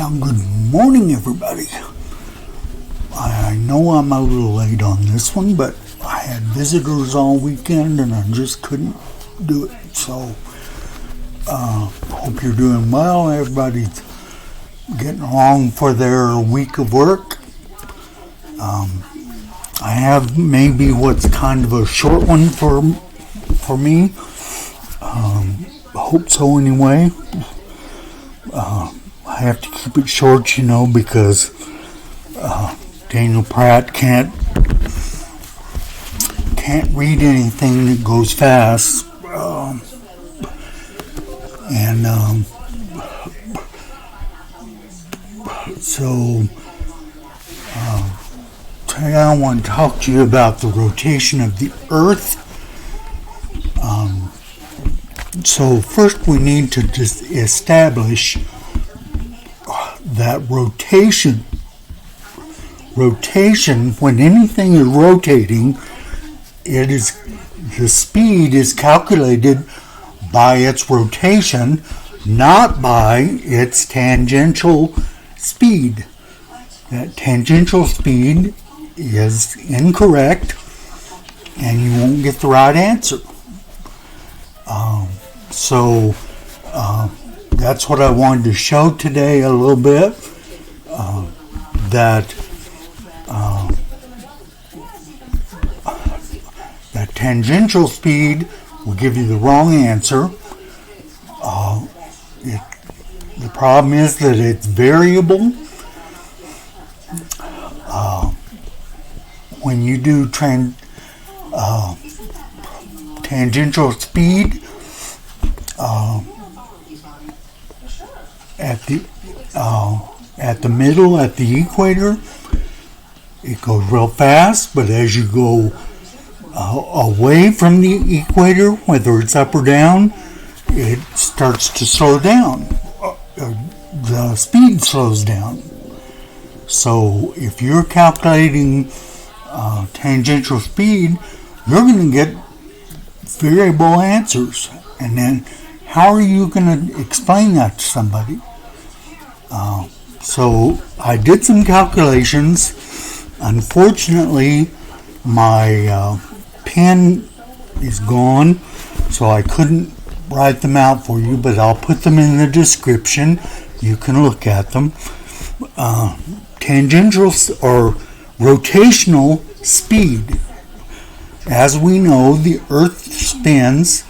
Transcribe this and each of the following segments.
Now, good morning, everybody. I know I'm a little late on this one, but I had visitors all weekend and I just couldn't do it. So, hope you're doing well. Everybody's getting along for their week of work. I have maybe what's kind of a short one for me. Hope so anyway. I have to keep it short, because Daniel Pratt can't read anything that goes fast, so today I want to talk to you about the rotation of the Earth. So first we need to just establish that rotation, when anything is rotating, the speed is calculated by its rotation, not by its tangential speed. That tangential speed is incorrect, and you won't get the right answer. So that's what I wanted to show today a little bit, that tangential speed will give you the wrong answer. The problem is that it's variable. When you do tangential speed, at the middle, at the equator, it goes real fast, but as you go away from the equator, whether it's up or down, it starts to slow down. The speed slows down. So if you're calculating tangential speed, you're going to get variable answers. And then how are you going to explain that to somebody? So I did some calculations. Unfortunately, my pen is gone, so I couldn't write them out for you, but I'll put them in the description. You can look at them. Tangential or rotational speed. As we know, the Earth spins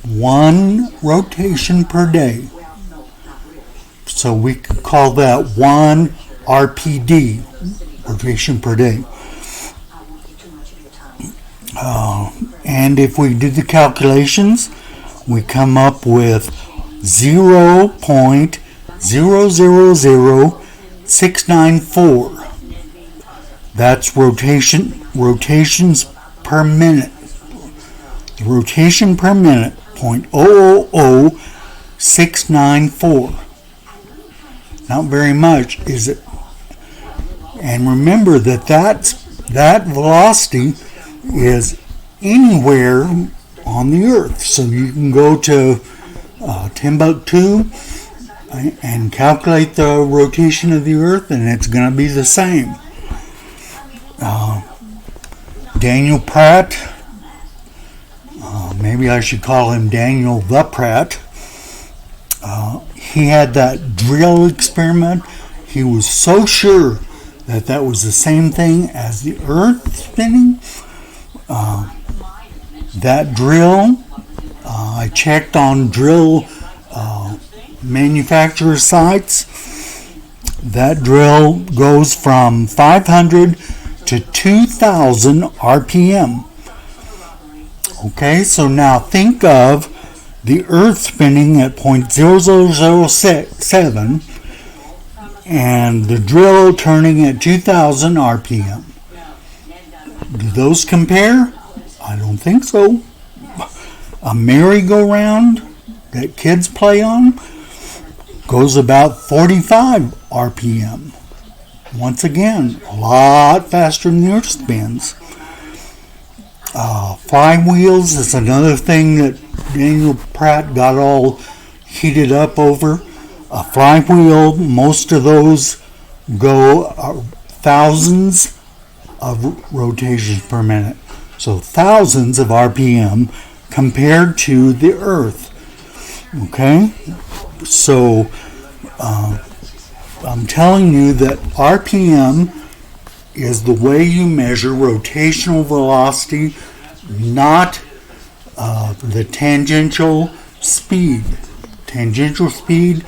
one rotation per day. So we could call that 1 RPD, rotation per day. And if we do the calculations, we come up with 0.000694. That's rotations per minute. The rotation per minute, 0.000694. Not very much, is it? And remember that velocity is anywhere on the Earth. So you can go to Timbuktu and calculate the rotation of the Earth, and it's going to be the same. Daniel Pratt, maybe I should call him Daniel the Pratt. He had that drill experiment. He was so sure that was the same thing as the Earth spinning. That drill, I checked on drill manufacturer sites. That drill goes from 500 to 2,000 RPM. Okay, so now think of the Earth spinning at 0.0007 and the drill turning at 2,000 RPM. Do those compare? I don't think so. A merry-go-round that kids play on goes about 45 RPM. Once again, a lot faster than the Earth spins. Flywheels is another thing that Daniel Pratt got all heated up over. A flywheel, most of those go thousands of rotations per minute. So thousands of RPM compared to the Earth. Okay? So I'm telling you that RPM is the way you measure rotational velocity, not the tangential speed. Tangential speed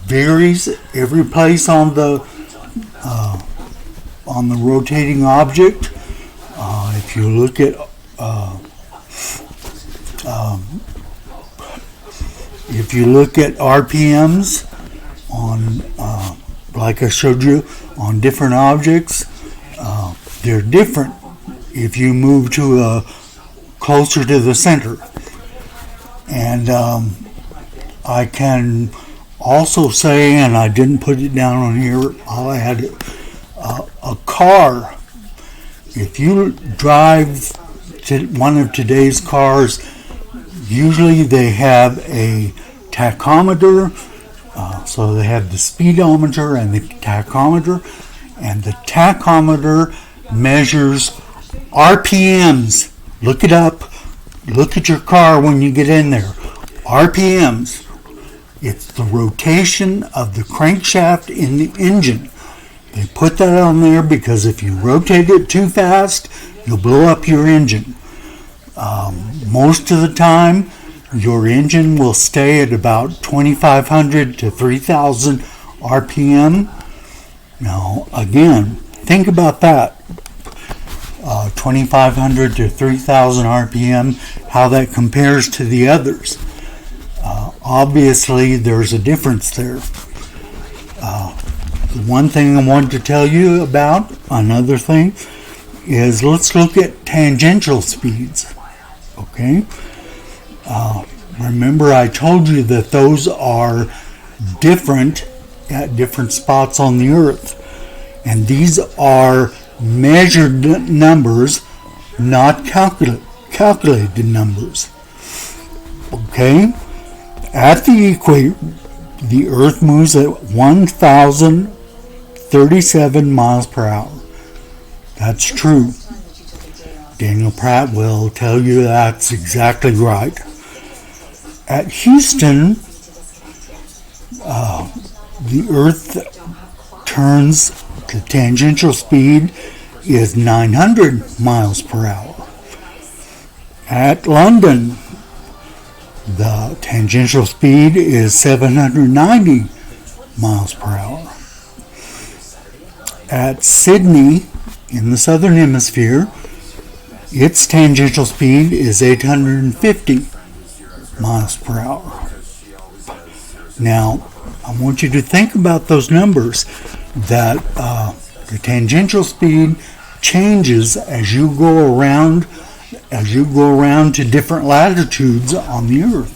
varies every place on the rotating object. If you look at RPMs on, like I showed you, on different objects, they're different if you move to closer to the center. And I can also say, and I didn't put it down on here, I'll add it, a car. If you drive to one of today's cars, usually they have a tachometer, so they have the speedometer and the tachometer, and the tachometer measures RPMs. Look it up. Look at your car when you get in there. RPMs. It's the rotation of the crankshaft in the engine. They put that on there because if you rotate it too fast, you'll blow up your engine. Most of the time, your engine will stay at about 2,500 to 3,000 RPM. Now, again, think about that. 2,500 to 3,000 RPM, how that compares to the others. Obviously, there's a difference there. The one thing I wanted to tell you about, another thing, is let's look at tangential speeds. Okay? Remember I told you that those are different at different spots on the Earth. And these are measured numbers, not calculated numbers. Okay? At the equator, the Earth moves at 1,037 miles per hour. That's true. Daniel Pratt will tell you that's exactly right. At Houston, the Earth turns, the tangential speed is 900 miles per hour. At London, the tangential speed is 790 miles per hour. At Sydney, in the southern hemisphere, its tangential speed is 850 miles per hour. Now, I want you to think about those numbers, that the tangential speed changes as you go around to different latitudes on the Earth.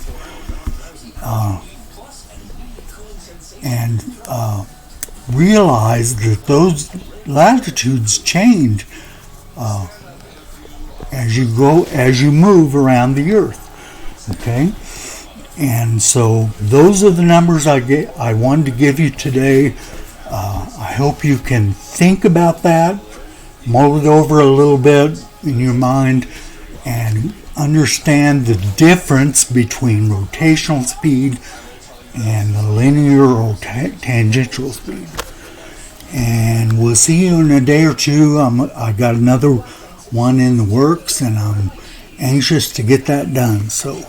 And realize that those latitudes change as you move around the Earth. Okay? And so those are the numbers I wanted to give you today. I hope you can think about that, mull it over a little bit in your mind, and understand the difference between rotational speed and the linear or tangential speed. And we'll see you in a day or two. I got another one in the works, and I'm anxious to get that done. So